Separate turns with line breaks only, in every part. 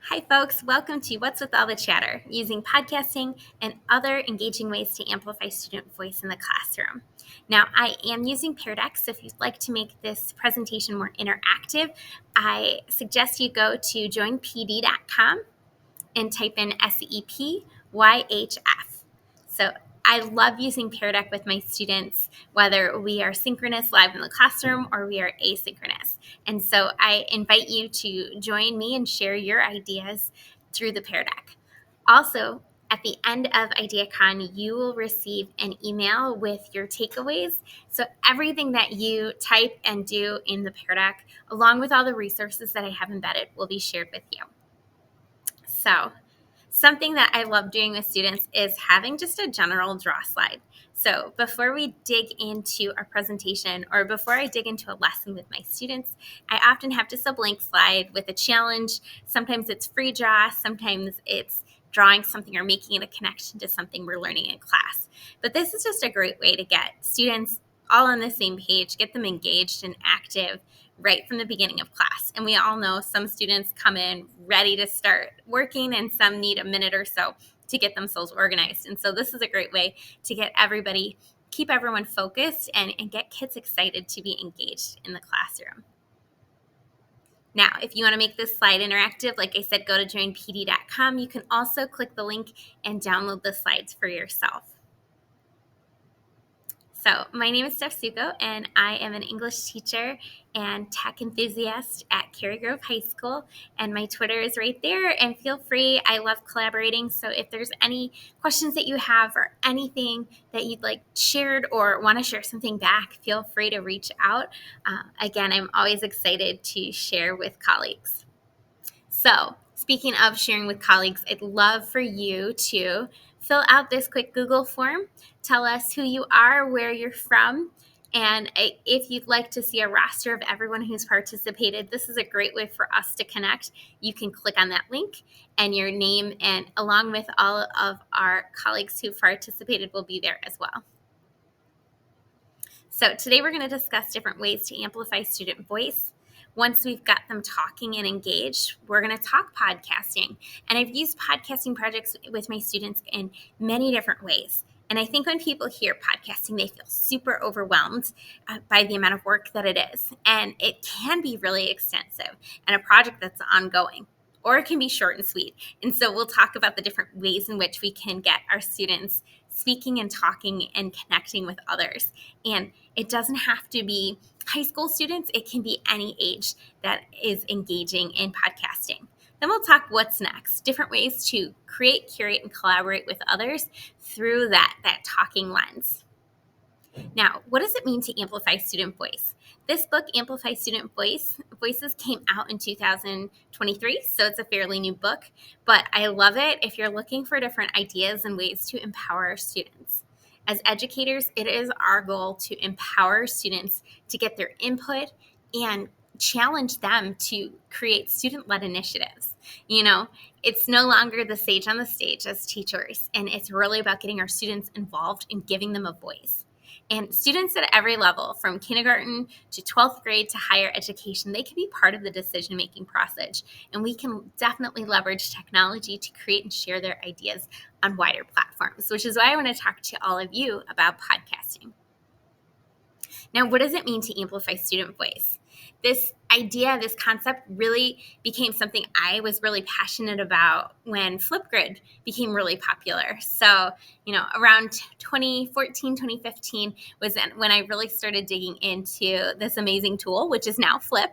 Hi, folks. Welcome to What's With All the Chatter, using podcasting and other engaging ways to amplify student voice in the classroom. Now, I am using Pear Deck, so if you'd like to make this presentation more interactive, I suggest you go to joinpd.com and type in SEPYHF. So I love using Pear Deck with my students, whether we are synchronous live in the classroom or we are asynchronous. And so I invite you to join me and share your ideas through the Pear Deck. Also, at the end of IdeaCon, you will receive an email with your takeaways. So everything that you type and do in the Pear Deck, along with all the resources that I have embedded, will be shared with you. So something that I love doing with students is having just a general draw slide. So before we dig into our presentation or before I dig into a lesson with my students, I often have just a blank slide with a challenge. Sometimes it's free draw, sometimes it's drawing something or making it a connection to something we're learning in class. But this is just a great way to get students all on the same page, get them engaged and active right from the beginning of class. And we all know some students come in ready to start working and some need a minute or so to get themselves organized. And so this is a great way to get everybody, keep everyone focused and get kids excited to be engaged in the classroom. Now, if you want to make this slide interactive, like I said, go to joinpd.com. You can also click the link and download the slides for yourself. So my name is Steph Suko, and I am an English teacher and tech enthusiast at Cary Grove High School, and my Twitter is right there, and feel free. I love collaborating, so if there's any questions that you have or anything that you'd like shared or want to share something back, feel free to reach out. Again, I'm always excited to share with colleagues. So speaking of sharing with colleagues, I'd love for you to fill out this quick Google form. Tell us who you are, where you're from, and if you'd like to see a roster of everyone who's participated, this is a great way for us to connect. You can click on that link and your name, and along with all of our colleagues who participated will be there as well. So today we're going to discuss different ways to amplify student voice. Once we've got them talking and engaged, we're going to talk podcasting. And I've used podcasting projects with my students in many different ways. And I think when people hear podcasting, they feel super overwhelmed by the amount of work that it is. And it can be really extensive and a project that's ongoing, or it can be short and sweet. And so we'll talk about the different ways in which we can get our students speaking and talking and connecting with others. And it doesn't have to be high school students. It can be any age that is engaging in podcasting. Then we'll talk what's next, different ways to create, curate, and collaborate with others through that talking lens. Now, what does it mean to amplify student voice? This book, Amplify Student Voices, came out in 2023, so it's a fairly new book, but I love it if you're looking for different ideas and ways to empower our students. As educators, it is our goal to empower students to get their input and challenge them to create student-led initiatives. You know, it's no longer the sage on the stage as teachers, and it's really about getting our students involved and giving them a voice. And students at every level, from kindergarten to 12th grade to higher education, they can be part of the decision-making process. And we can definitely leverage technology to create and share their ideas on wider platforms, which is why I want to talk to all of you about podcasting. Now, what does it mean to amplify student voice? This idea, this concept really became something I was really passionate about when Flipgrid became really popular. So, around 2014, 2015 was when I really started digging into this amazing tool, which is now Flip.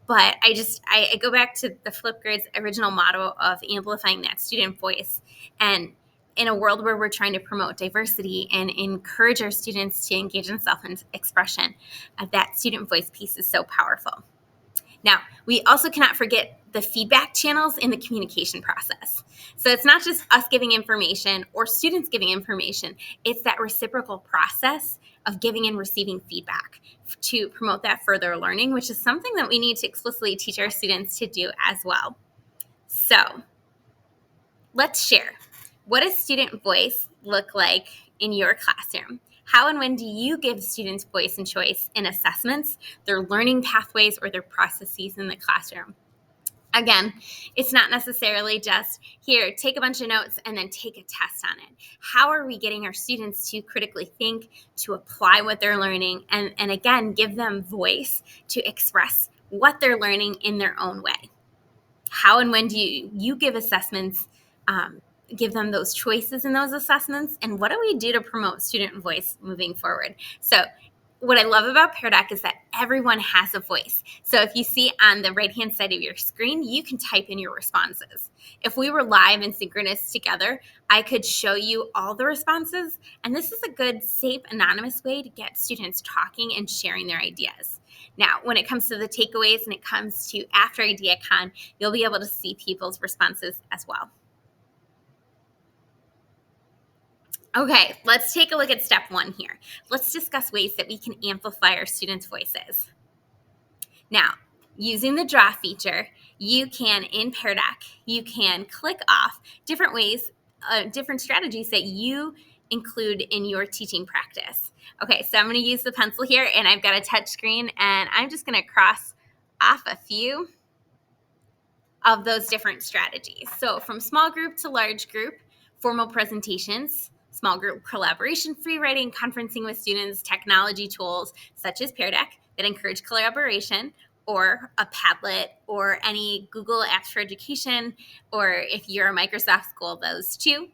But I go back to the Flipgrid's original motto of amplifying that student voice. And in a world where we're trying to promote diversity and encourage our students to engage in self-expression, that student voice piece is so powerful. Now, we also cannot forget the feedback channels in the communication process. So it's not just us giving information or students giving information. It's that reciprocal process of giving and receiving feedback to promote that further learning, which is something that we need to explicitly teach our students to do as well. So let's share. What does student voice look like in your classroom? How and when do you give students voice and choice in assessments, their learning pathways, or their processes in the classroom? Again, it's not necessarily just here, take a bunch of notes and then take a test on it. How are we getting our students to critically think, to apply what they're learning, and again, give them voice to express what they're learning in their own way? How and when do you give assessments, give them those choices in those assessments, and what do we do to promote student voice moving forward? So what I love about Pear Deck is that everyone has a voice. So if you see on the right-hand side of your screen, you can type in your responses. If we were live and synchronous together, I could show you all the responses. And this is a good, safe, anonymous way to get students talking and sharing their ideas. Now, when it comes to the takeaways and it comes to after IdeaCon, you'll be able to see people's responses as well. Okay, let's take a look at step 1 here. Let's discuss ways that we can amplify our students' voices. Now, using the draw feature, you can, in Pear Deck, you can click off different ways, different strategies that you include in your teaching practice. Okay, so I'm going to use the pencil here, and I've got a touch screen, and I'm just going to cross off a few of those different strategies. So from small group to large group, formal presentations, small group collaboration, free writing, conferencing with students, technology tools such as Pear Deck that encourage collaboration, or a Padlet, or any Google Apps for Education, or if you're a Microsoft school, those too.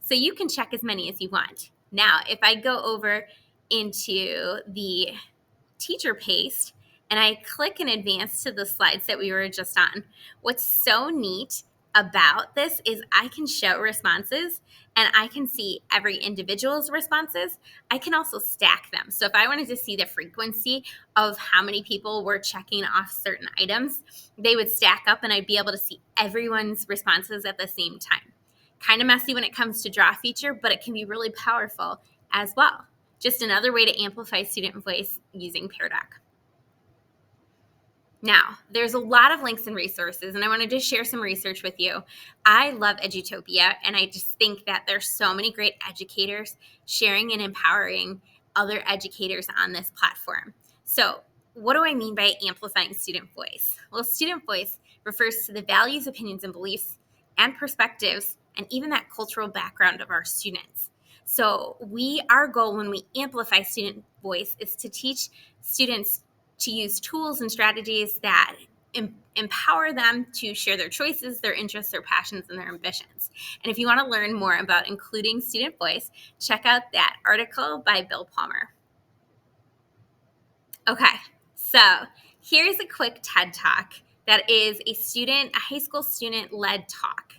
So you can check as many as you want. Now, if I go over into the teacher paste and I click in advance to the slides that we were just on, what's so neat about this is I can show responses and I can see every individual's responses. I can also stack them. So if I wanted to see the frequency of how many people were checking off certain items, they would stack up and I'd be able to see everyone's responses at the same time. Kind of messy when it comes to draw feature, but it can be really powerful as well. Just another way to amplify student voice using Pear Deck. Now, there's a lot of links and resources, and I wanted to share some research with you. I love Edutopia, and I just think that there's so many great educators sharing and empowering other educators on this platform. So, what do I mean by amplifying student voice? Well, student voice refers to the values, opinions, and beliefs and perspectives, and even that cultural background of our students. So our goal when we amplify student voice is to teach students to use tools and strategies that empower them to share their choices, their interests, their passions, and their ambitions. And if you want to learn more about including student voice, check out that article by Bill Palmer. Okay, so here's a quick TED Talk that is a high school student-led talk.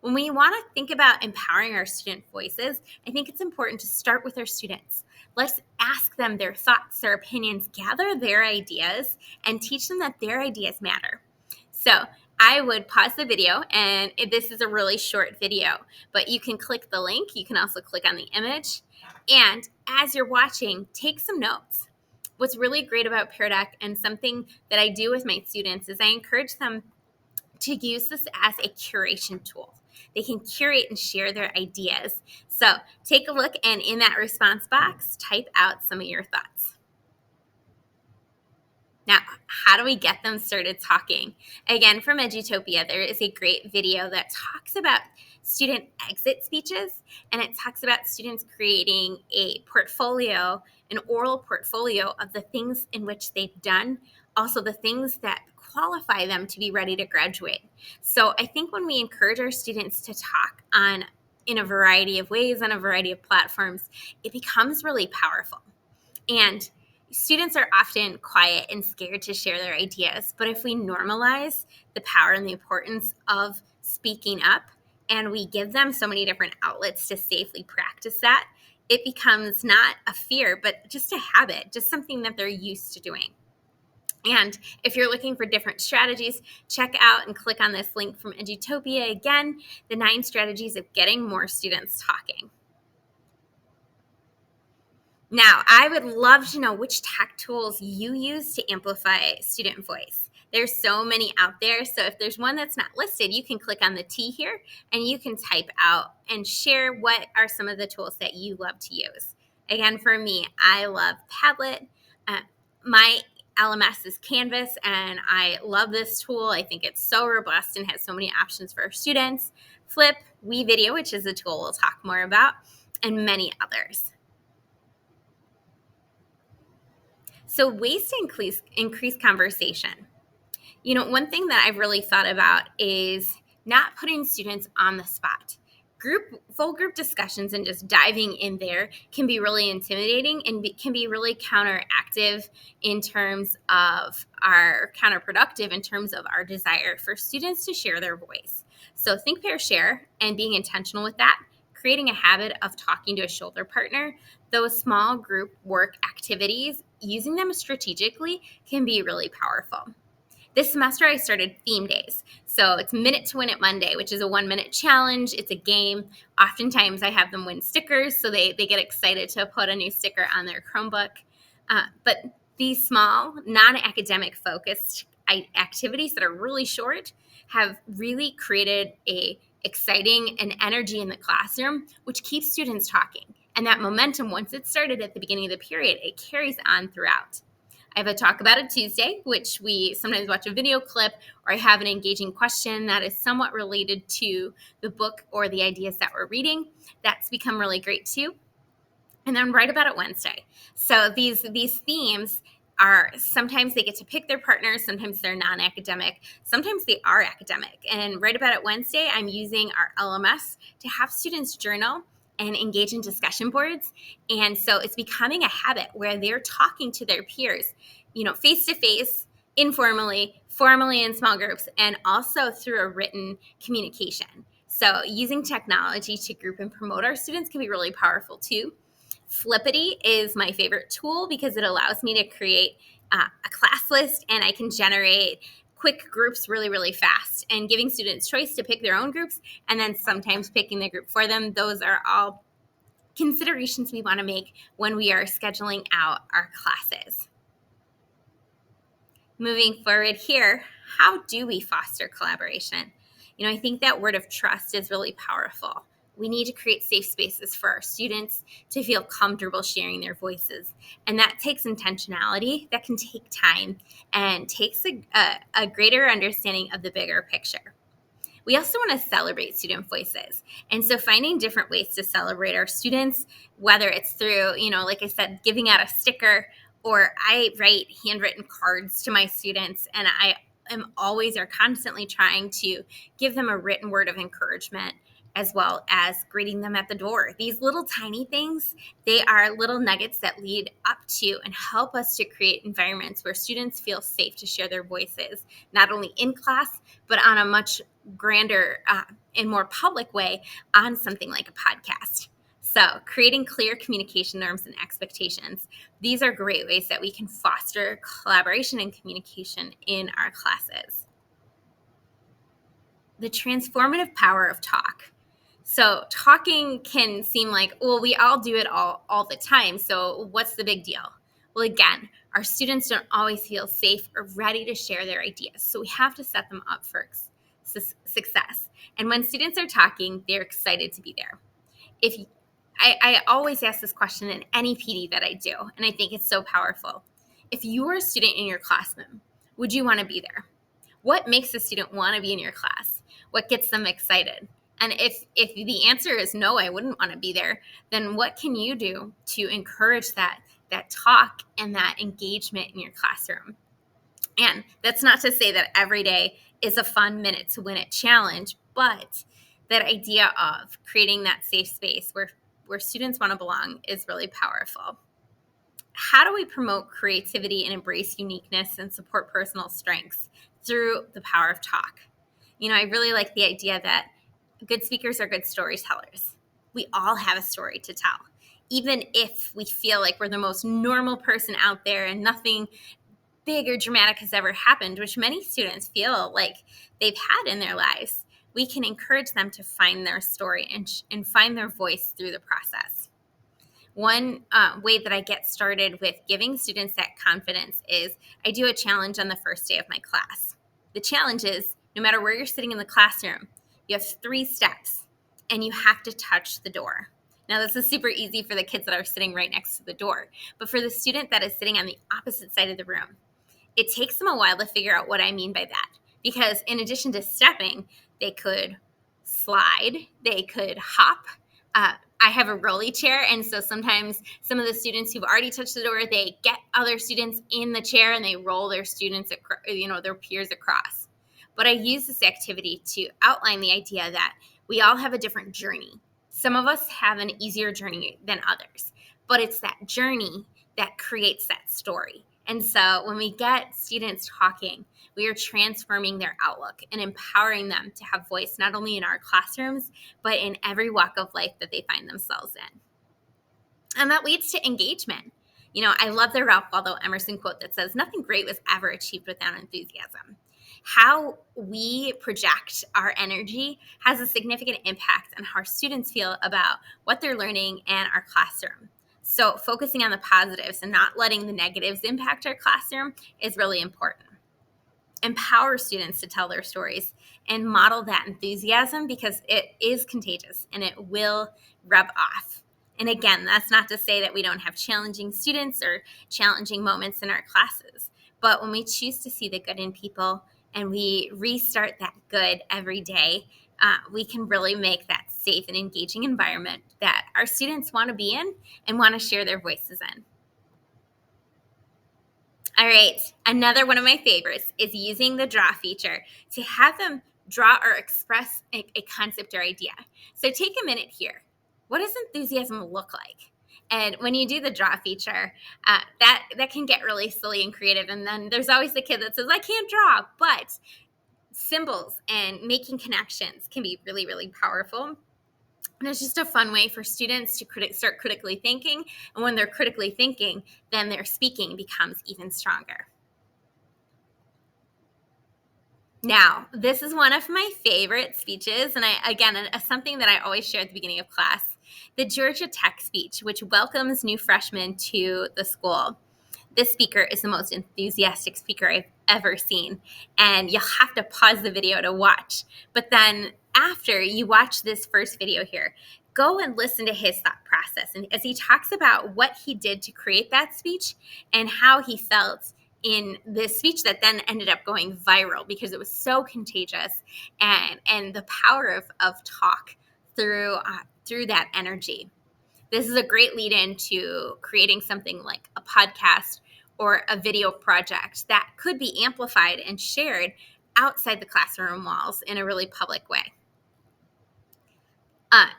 When we want to think about empowering our student voices, I think it's important to start with our students. Let's ask them their thoughts, their opinions, gather their ideas, and teach them that their ideas matter. So I would pause the video, and this is a really short video, but you can click the link. You can also click on the image. And as you're watching, take some notes. What's really great about Pear Deck, and something that I do with my students, is I encourage them to use this as a curation tool. They can curate and share their ideas. So take a look, and in that response box, type out some of your thoughts. Now, how do we get them started talking? Again, from Edutopia, there is a great video that talks about student exit speeches, and it talks about students creating a portfolio, an oral portfolio of the things in which they've done, also the things that qualify them to be ready to graduate. So I think when we encourage our students to talk in a variety of ways, on a variety of platforms, it becomes really powerful. And students are often quiet and scared to share their ideas, but if we normalize the power and the importance of speaking up, and we give them so many different outlets to safely practice that, it becomes not a fear, but just a habit, just something that they're used to doing. And if you're looking for different strategies, check out and click on this link from Edutopia again, the 9 strategies of getting more students talking. Now, I would love to know which tech tools you use to amplify student voice. There's so many out there, so if there's one that's not listed, you can click on the T here and you can type out and share what are some of the tools that you love to use. Again, for me, I love Padlet. My LMS is Canvas, and I love this tool. I think it's so robust and has so many options for our students. Flip, WeVideo, which is a tool we'll talk more about, and many others. So ways to increase conversation. One thing that I've really thought about is not putting students on the spot. Full group discussions and just diving in there can be really intimidating and can be really counterproductive in terms of our desire for students to share their voice. So think, pair, share, and being intentional with that, creating a habit of talking to a shoulder partner. Those small group work activities, using them strategically, can be really powerful. This semester, I started theme days. So it's Minute to Win It Monday, which is a 1-minute challenge. It's a game. Oftentimes, I have them win stickers, so they get excited to put a new sticker on their Chromebook. But these small, non-academic focused activities that are really short have really created a exciting and energy in the classroom, which keeps students talking. And that momentum, once it started at the beginning of the period, it carries on throughout. I have a Talk About It Tuesday, which we sometimes watch a video clip, or I have an engaging question that is somewhat related to the book or the ideas that we're reading. That's become really great too. And then Write About It Wednesday. So these themes are, sometimes they get to pick their partners, sometimes they're non-academic, sometimes they are academic. And Write About It Wednesday, I'm using our LMS to have students journal and engage in discussion boards. And so it's becoming a habit where they're talking to their peers, face to face, informally, formally in small groups, and also through a written communication. So using technology to group and promote our students can be really powerful too. Flippity is my favorite tool because it allows me to create a class list, and I can generate quick groups really, really fast, and giving students choice to pick their own groups and then sometimes picking the group for them. Those are all considerations we want to make when we are scheduling out our classes. Moving forward here, how do we foster collaboration? I think that word of trust is really powerful. We need to create safe spaces for our students to feel comfortable sharing their voices. And that takes intentionality, that can take time, and takes a greater understanding of the bigger picture. We also want to celebrate student voices. And so finding different ways to celebrate our students, whether it's through, like I said, giving out a sticker, or I write handwritten cards to my students, and I am always or constantly trying to give them a written word of encouragement, as well as greeting them at the door. These little tiny things, they are little nuggets that lead up to and help us to create environments where students feel safe to share their voices, not only in class, but on a much grander and more public way on something like a podcast. So creating clear communication norms and expectations. These are great ways that we can foster collaboration and communication in our classes. The transformative power of talk. So talking can seem like, well, we all do it all the time. So what's the big deal? Well, again, our students don't always feel safe or ready to share their ideas. So we have to set them up for success. And when students are talking, they're excited to be there. I always ask this question in any PD that I do, and I think it's so powerful. If you were a student in your classroom, would you want to be there? What makes a student want to be in your class? What gets them excited? And if the answer is no, I wouldn't want to be there, then what can you do to encourage that talk and that engagement in your classroom? And that's not to say that every day is a fun Minute to Win It challenge, but that idea of creating that safe space where students want to belong is really powerful. How do we promote creativity and embrace uniqueness and support personal strengths through the power of talk? I really like the idea that good speakers are good storytellers. We all have a story to tell. Even if we feel like we're the most normal person out there and nothing big or dramatic has ever happened, which many students feel like they've had in their lives, we can encourage them to find their story and find their voice through the process. One way that I get started with giving students that confidence is I do a challenge on the first day of my class. The challenge is, no matter where you're sitting in the classroom, you have 3 steps and you have to touch the door. Now, this is super easy for the kids that are sitting right next to the door, but for the student that is sitting on the opposite side of the room, it takes them a while to figure out what I mean by that. Because in addition to stepping, they could slide, they could hop. I have a rolly chair, and so sometimes some of the students who've already touched the door, they get other students in the chair and they roll their their peers across. But I use this activity to outline the idea that we all have a different journey. Some of us have an easier journey than others, but it's that journey that creates that story. And so when we get students talking, we are transforming their outlook and empowering them to have voice, not only in our classrooms, but in every walk of life that they find themselves in. And that leads to engagement. I love the Ralph Waldo Emerson quote that says, "Nothing great was ever achieved without enthusiasm." How we project our energy has a significant impact on how our students feel about what they're learning and our classroom. So focusing on the positives and not letting the negatives impact our classroom is really important. Empower students to tell their stories and model that enthusiasm, because it is contagious and it will rub off. And again, that's not to say that we don't have challenging students or challenging moments in our classes. But when we choose to see the good in people and we restart that good every day, we can really make that safe and engaging environment that our students want to be in and want to share their voices in. All right, another one of my favorites is using the draw feature to have them draw or express a concept or idea. So take a minute here. What does enthusiasm look like? And when you do the draw feature, that can get really silly and creative. And then there's always the kid that says, "I can't draw," but symbols and making connections can be really, really powerful. And it's just a fun way for students to start critically thinking. And when they're critically thinking, then their speaking becomes even stronger. Now, this is one of my favorite speeches. And something that I always share at the beginning of class, the Georgia Tech speech, which welcomes new freshmen to the school. This speaker is the most enthusiastic speaker I've ever seen. And you'll have to pause the video to watch. But then after you watch this first video here, go and listen to his thought process. And as he talks about what he did to create that speech and how he felt in this speech that then ended up going viral because it was so contagious, and the power of talk through that energy. This is a great lead in to creating something like a podcast or a video project that could be amplified and shared outside the classroom walls in a really public way.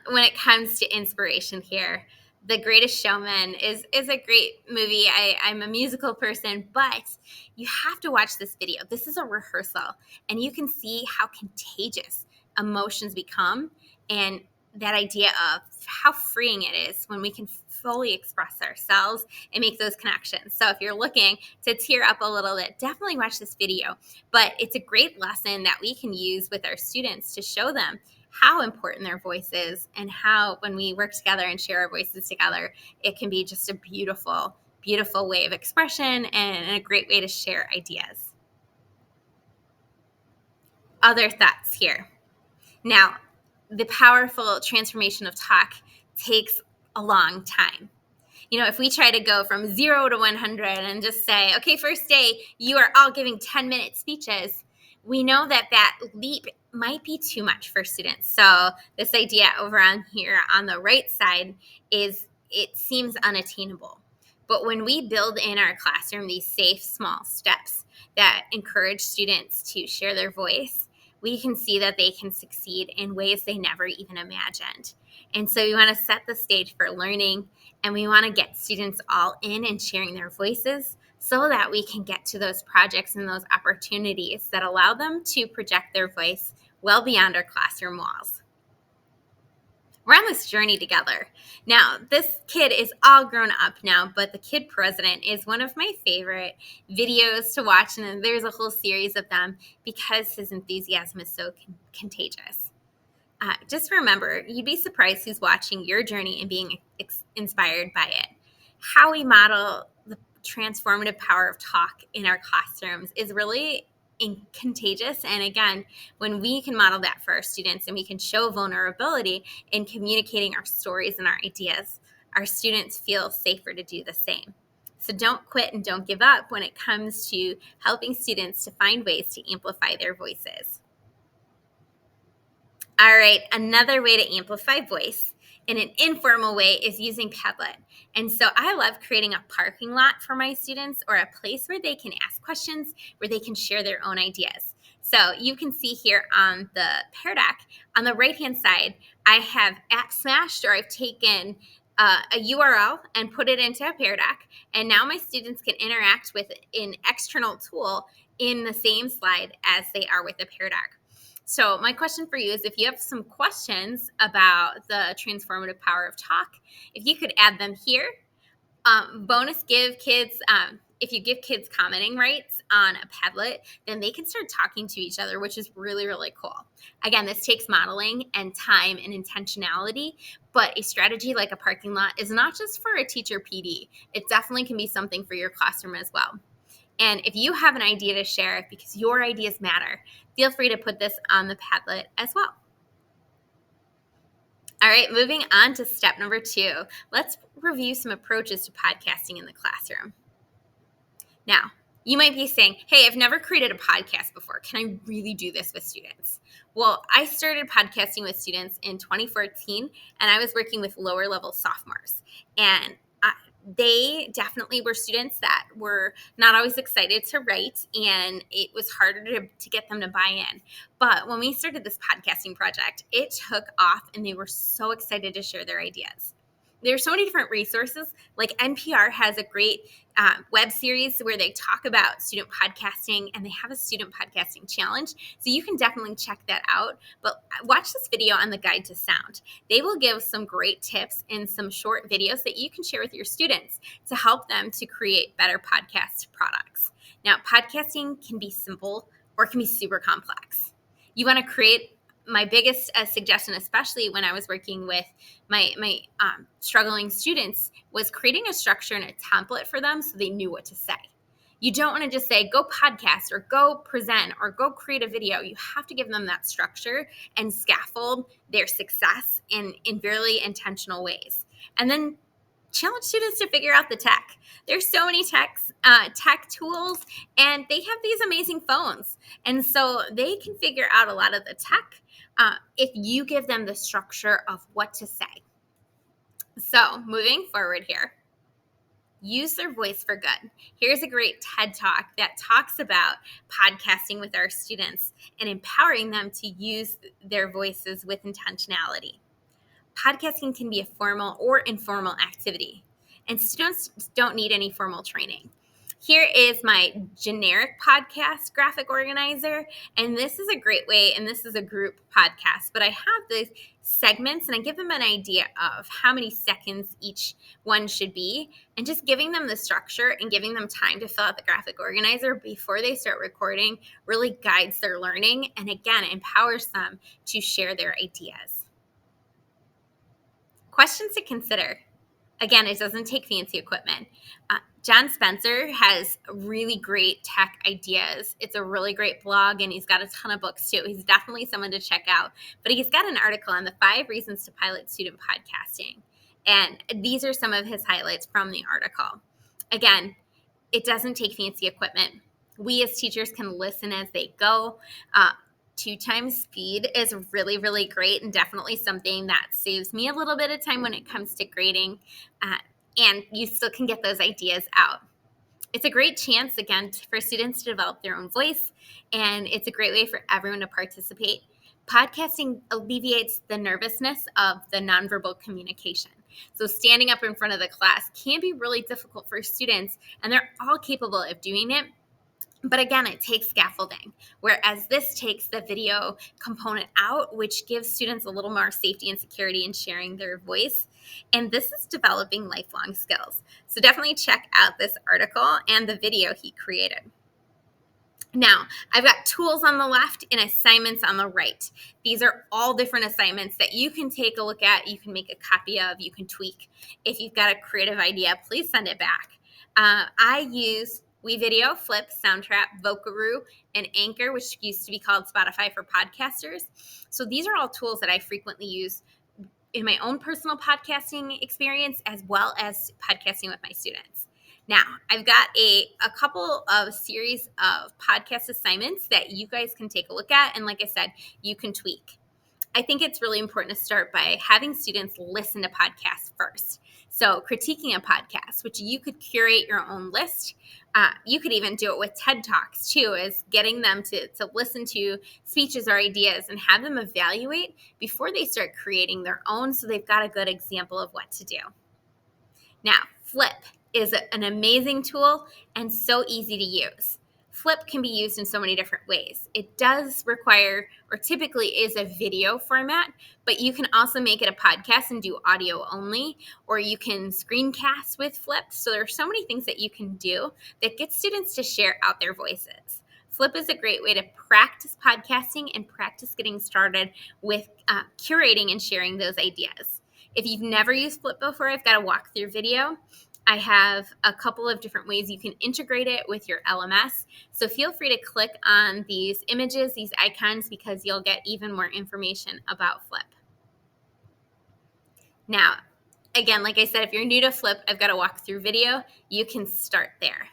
When it comes to inspiration here, The Greatest Showman is a great movie. I'm a musical person, but you have to watch this video. This is a rehearsal, and you can see how contagious emotions become, and that idea of how freeing it is when we can fully express ourselves and make those connections. So if you're looking to tear up a little bit, definitely watch this video. But it's a great lesson that we can use with our students to show them how important their voice is, and how when we work together and share our voices together, it can be just a beautiful, beautiful way of expression and a great way to share ideas. Other thoughts here. Now, the powerful transformation of talk takes a long time. If we try to go from 0 to 100 and just say, okay, first day, you are all giving 10-minute speeches, we know that leap might be too much for students. So this idea over on here on the right side it seems unattainable. But when we build in our classroom these safe, small steps that encourage students to share their voice, we can see that they can succeed in ways they never even imagined. And so we want to set the stage for learning, and we want to get students all in and sharing their voices so that we can get to those projects and those opportunities that allow them to project their voice well beyond our classroom walls. We're on this journey together. Now, this kid is all grown up now, but the Kid President is one of my favorite videos to watch, and there's a whole series of them because his enthusiasm is so contagious. Just remember, you'd be surprised who's watching your journey and being inspired by it. How we model the transformative power of talk in our classrooms is really contagious. And again, when we can model that for our students and we can show vulnerability in communicating our stories and our ideas, our students feel safer to do the same. So don't quit and don't give up when it comes to helping students to find ways to amplify their voices. All right, another way to amplify voice in an informal way is using Padlet. And so I love creating a parking lot for my students, or a place where they can ask questions, where they can share their own ideas. So you can see here on the Pear Deck, on the right-hand side, I have smashed, or I've taken a URL and put it into a Pear Deck. And now my students can interact with an external tool in the same slide as they are with the Pear Deck. So my question for you is, if you have some questions about the transformative power of talk, if you could add them here. Bonus, if you give kids commenting rights on a Padlet, then they can start talking to each other, which is really, really cool. Again, this takes modeling and time and intentionality, but a strategy like a parking lot is not just for a teacher PD. It definitely can be something for your classroom as well. And if you have an idea to share, because your ideas matter, feel free to put this on the Padlet as well. All right, moving on to step number 2. Let's review some approaches to podcasting in the classroom. Now, you might be saying, hey, I've never created a podcast before. Can I really do this with students? Well, I started podcasting with students in 2014, and I was working with lower level sophomores. And they definitely were students that were not always excited to write, and it was harder to get them to buy in. But when we started this podcasting project, it took off, and they were so excited to share their ideas. There's so many different resources. Like NPR has a great web series where they talk about student podcasting, and they have a student podcasting challenge. So you can definitely check that out. But watch this video on the Guide to Sound. They will give some great tips in some short videos that you can share with your students to help them to create better podcast products. Now, podcasting can be simple or it can be super complex. You want to create. My biggest suggestion, especially when I was working with my struggling students, was creating a structure and a template for them so they knew what to say. You don't want to just say, go podcast or go present or go create a video. You have to give them that structure and scaffold their success in very intentional ways. And then challenge students to figure out the tech. There's so many tech tools, and they have these amazing phones. And so they can figure out a lot of the tech if you give them the structure of what to say. So moving forward here, use their voice for good. Here's a great TED Talk that talks about podcasting with our students and empowering them to use their voices with intentionality. Podcasting can be a formal or informal activity, and students don't need any formal training. Here is my generic podcast graphic organizer, and this is a great way, and this is a group podcast, but I have these segments, and I give them an idea of how many seconds each one should be, and just giving them the structure and giving them time to fill out the graphic organizer before they start recording really guides their learning, and again, empowers them to share their ideas. Questions to consider. Again, it doesn't take fancy equipment. John Spencer has really great tech ideas. It's a really great blog, and he's got a ton of books too. He's definitely someone to check out. But he's got an article on the 5 reasons to pilot student podcasting. And these are some of his highlights from the article. Again, it doesn't take fancy equipment. We as teachers can listen as they go. 2 times speed is really, really great, and definitely something that saves me a little bit of time when it comes to grading, and you still can get those ideas out. It's a great chance, again, for students to develop their own voice, and it's a great way for everyone to participate. Podcasting alleviates the nervousness of the nonverbal communication. So standing up in front of the class can be really difficult for students, and they're all capable of doing it. But again, it takes scaffolding, whereas this takes the video component out, which gives students a little more safety and security in sharing their voice. And this is developing lifelong skills. So definitely check out this article and the video he created. Now, I've got tools on the left and assignments on the right. These are all different assignments that you can take a look at, you can make a copy of, you can tweak. If you've got a creative idea, please send it back. I use WeVideo, Flip, Soundtrap, Vocaroo, and Anchor, which used to be called Spotify for podcasters. So these are all tools that I frequently use in my own personal podcasting experience, as well as podcasting with my students. Now, I've got a couple of series of podcast assignments that you guys can take a look at. And like I said, you can tweak. I think it's really important to start by having students listen to podcasts first. So, critiquing a podcast, which you could curate your own list. You could even do it with TED Talks too, is getting them to listen to speeches or ideas and have them evaluate before they start creating their own so they've got a good example of what to do. Now, Flip is an amazing tool and so easy to use. Flip can be used in so many different ways. It does require, or typically is, a video format, but you can also make it a podcast and do audio only, or you can screencast with Flip. So there are so many things that you can do that get students to share out their voices. Flip is a great way to practice podcasting and practice getting started with curating and sharing those ideas. If you've never used Flip before, I've got a walkthrough video. I have a couple of different ways you can integrate it with your LMS. So feel free to click on these images, these icons, because you'll get even more information about Flip. Now, again, like I said, if you're new to Flip, I've got a walkthrough video. You can start there.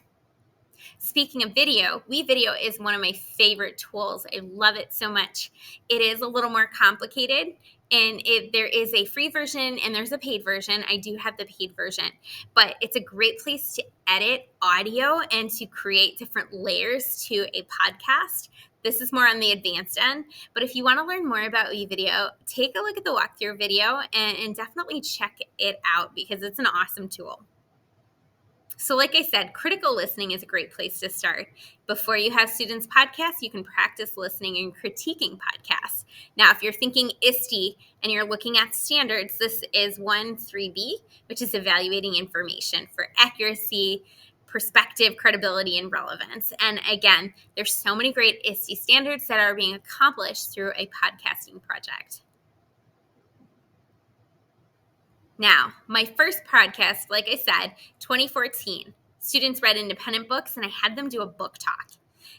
Speaking of video, WeVideo is one of my favorite tools. I love it so much. It is a little more complicated, and there is a free version and there's a paid version. I do have the paid version, but it's a great place to edit audio and to create different layers to a podcast. This is more on the advanced end, but if you want to learn more about WeVideo, take a look at the walkthrough video and definitely check it out because it's an awesome tool. So like I said, critical listening is a great place to start. Before you have students podcast, you can practice listening and critiquing podcasts. Now, if you're thinking ISTE and you're looking at standards, this is 1.3b, which is evaluating information for accuracy, perspective, credibility, and relevance. And again, there's so many great ISTE standards that are being accomplished through a podcasting project. Now, my first podcast, like I said, 2014, students read independent books and I had them do a book talk.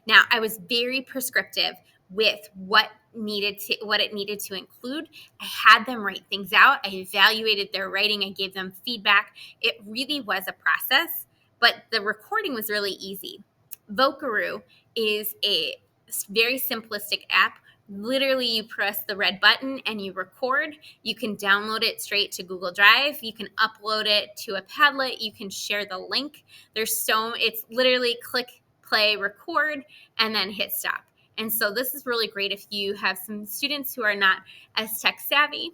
Now, I was very prescriptive with what it needed to include. I had them write things out. I evaluated their writing. I gave them feedback. It really was a process, but the recording was really easy. Vocaroo is a very simplistic app. Literally, you press the red button and you record. You can download it straight to Google Drive. You can upload it to a Padlet. You can share the link. It's literally click, play, record, and then hit stop. And so this is really great if you have some students who are not as tech savvy,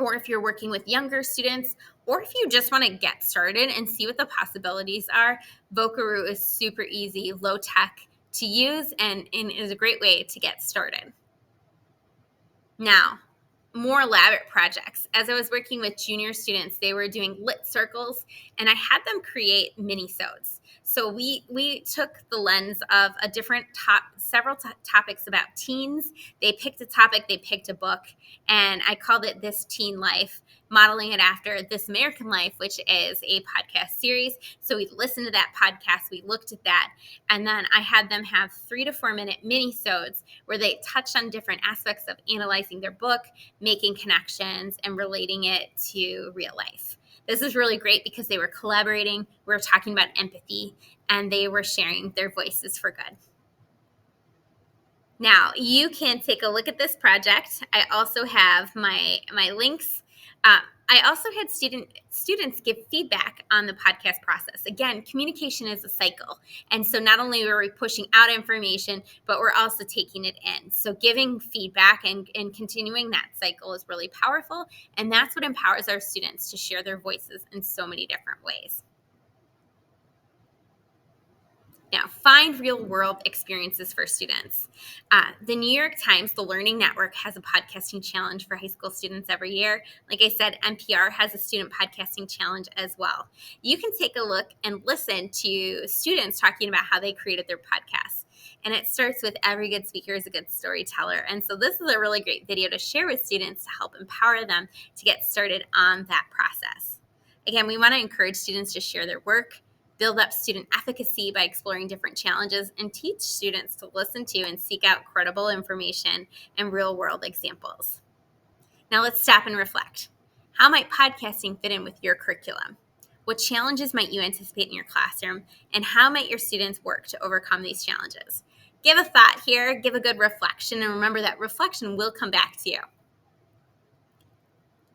or if you're working with younger students, or if you just want to get started and see what the possibilities are. Vocaroo is super easy, low tech to use, and is a great way to get started. Now, more elaborate projects. As I was working with junior students, they were doing lit circles, and I had them create mini-sodes. So we took the lens of several topics about teens. They picked a topic, they picked a book, and I called it This Teen Life, modeling it after This American Life, which is a podcast series. So we listened to that podcast, we looked at that, and then I had them have 3 to 4 minute mini-sodes where they touched on different aspects of analyzing their book, making connections, and relating it to real life. This is really great because they were collaborating, we were talking about empathy, and they were sharing their voices for good. Now, you can take a look at this project. I also have my links. I also had students give feedback on the podcast process. Again, communication is a cycle. And so not only were we pushing out information, but we're also taking it in. So giving feedback and continuing that cycle is really powerful. And that's what empowers our students to share their voices in so many different ways. Now, find real-world experiences for students. The New York Times, the Learning Network, has a podcasting challenge for high school students every year. Like I said, NPR has a student podcasting challenge as well. You can take a look and listen to students talking about how they created their podcasts. And it starts with every good speaker is a good storyteller. And so this is a really great video to share with students to help empower them to get started on that process. Again, we want to encourage students to share their work, build up student efficacy by exploring different challenges, and teach students to listen to and seek out credible information and real-world examples. Now let's stop and reflect. How might podcasting fit in with your curriculum? What challenges might you anticipate in your classroom, and how might your students work to overcome these challenges? Give a thought here, give a good reflection, and remember that reflection will come back to you.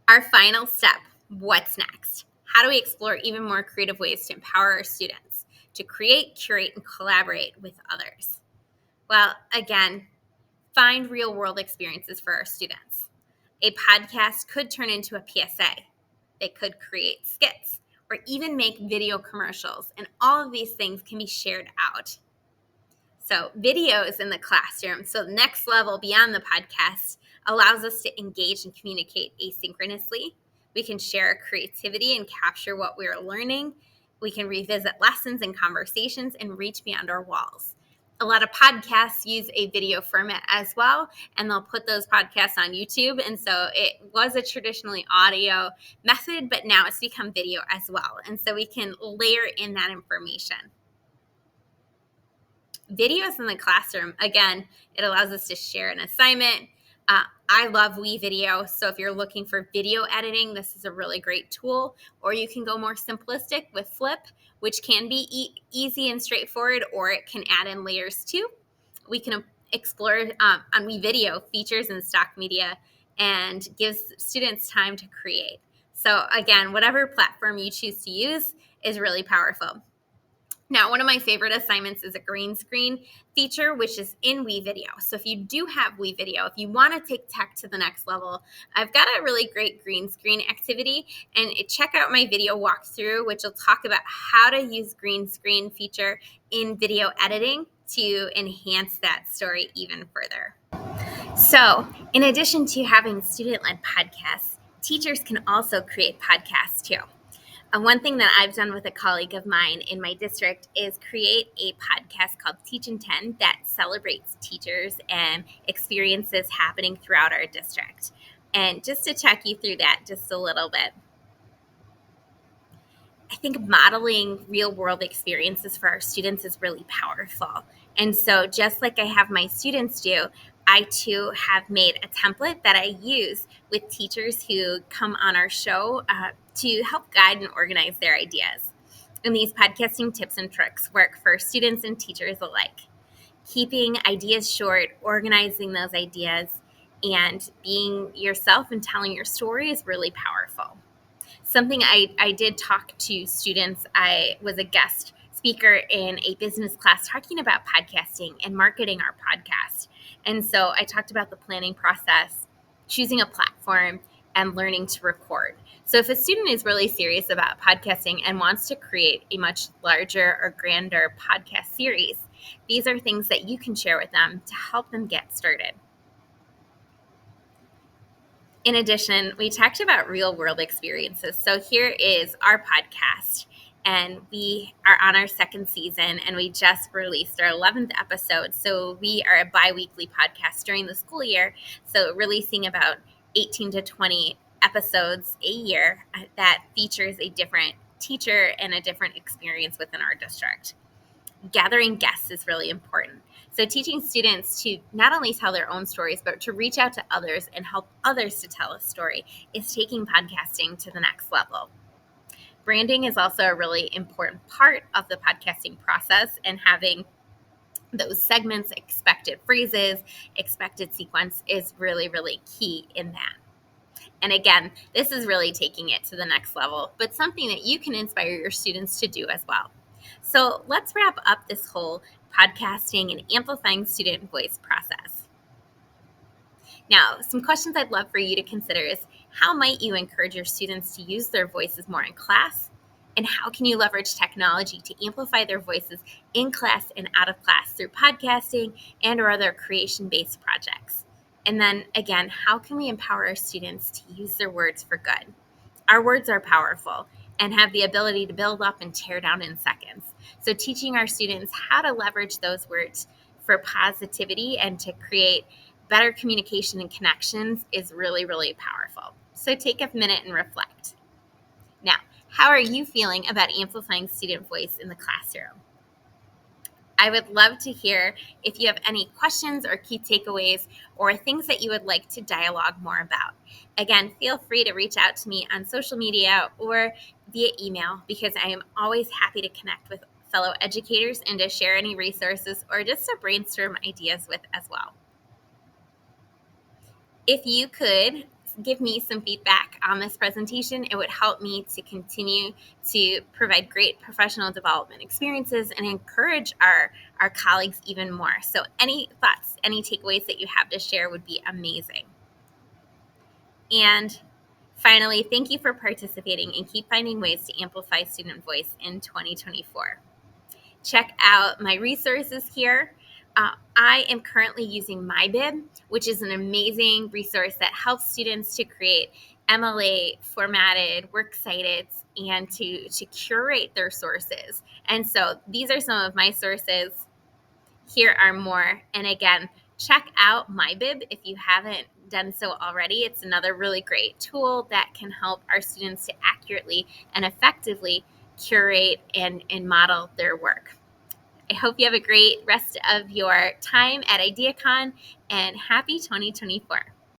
Our final step, what's next? How do we explore even more creative ways to empower our students to create, curate, and collaborate with others? Well, again, find real world experiences for our students. A podcast could turn into a PSA. They could create skits or even make video commercials, and all of these things can be shared out. So, videos in the classroom, so the next level beyond the podcast, allows us to engage and communicate asynchronously. We can share our creativity and capture what we're learning. We can revisit lessons and conversations and reach beyond our walls. A lot of podcasts use a video format as well, and they'll put those podcasts on YouTube. And so it was a traditionally audio method, but now it's become video as well. And so we can layer in that information. Videos in the classroom, again, it allows us to share an assignment. I love WeVideo, so if you're looking for video editing, this is a really great tool. Or you can go more simplistic with Flip, which can be easy and straightforward, or it can add in layers too. We can explore on WeVideo features and stock media and gives students time to create. So again, whatever platform you choose to use is really powerful. Now, one of my favorite assignments is a green screen feature, which is in WeVideo. So if you do have WeVideo, if you want to take tech to the next level, I've got a really great green screen activity. And check out my video walkthrough, which will talk about how to use green screen feature in video editing to enhance that story even further. So in addition to having student-led podcasts, teachers can also create podcasts too. One thing that I've done with a colleague of mine in my district is create a podcast called Teach in 10 that celebrates teachers and experiences happening throughout our district. And just to check you through that just a little bit, I think modeling real world experiences for our students is really powerful. And so just like I have my students do, I too have made a template that I use with teachers who come on our show to help guide and organize their ideas. And these podcasting tips and tricks work for students and teachers alike. Keeping ideas short, organizing those ideas, and being yourself and telling your story is really powerful. Something I did talk to students, I was a guest speaker in a business class talking about podcasting and marketing our podcast. And so I talked about the planning process, choosing a platform, and learning to record. So if a student is really serious about podcasting and wants to create a much larger or grander podcast series, these are things that you can share with them to help them get started. In addition, we talked about real world experiences. So here is our podcast, and we are on our second season, and we just released our 11th episode. So we are a bi-weekly podcast during the school year. So releasing about 18 to 20 episodes a year that features a different teacher and a different experience within our district. Gathering guests is really important. So teaching students to not only tell their own stories, but to reach out to others and help others to tell a story is taking podcasting to the next level. Branding is also a really important part of the podcasting process, and having those segments, expected phrases, expected sequence is really, really key in that. And again, this is really taking it to the next level, but something that you can inspire your students to do as well. So let's wrap up this whole podcasting and amplifying student voice process. Now, some questions I'd love for you to consider is, how might you encourage your students to use their voices more in class? And how can you leverage technology to amplify their voices in class and out of class through podcasting and or other creation-based projects? And then again, how can we empower our students to use their words for good? Our words are powerful and have the ability to build up and tear down in seconds. So teaching our students how to leverage those words for positivity and to create better communication and connections is really, really powerful. So take a minute and reflect. Now, how are you feeling about amplifying student voice in the classroom? I would love to hear if you have any questions or key takeaways or things that you would like to dialogue more about. Again, feel free to reach out to me on social media or via email because I am always happy to connect with fellow educators and to share any resources or just to brainstorm ideas with as well. If you could give me some feedback on this presentation, it would help me to continue to provide great professional development experiences and encourage our colleagues even more. So any thoughts, any takeaways that you have to share would be amazing. And finally, thank you for participating and keep finding ways to amplify student voice in 2024. Check out my resources here. I am currently using MyBib, which is an amazing resource that helps students to create MLA formatted works cited and to curate their sources. And so these are some of my sources. Here are more. And again, check out MyBib if you haven't done so already. It's another really great tool that can help our students to accurately and effectively curate and model their work. I hope you have a great rest of your time at IdeaCon and happy 2024.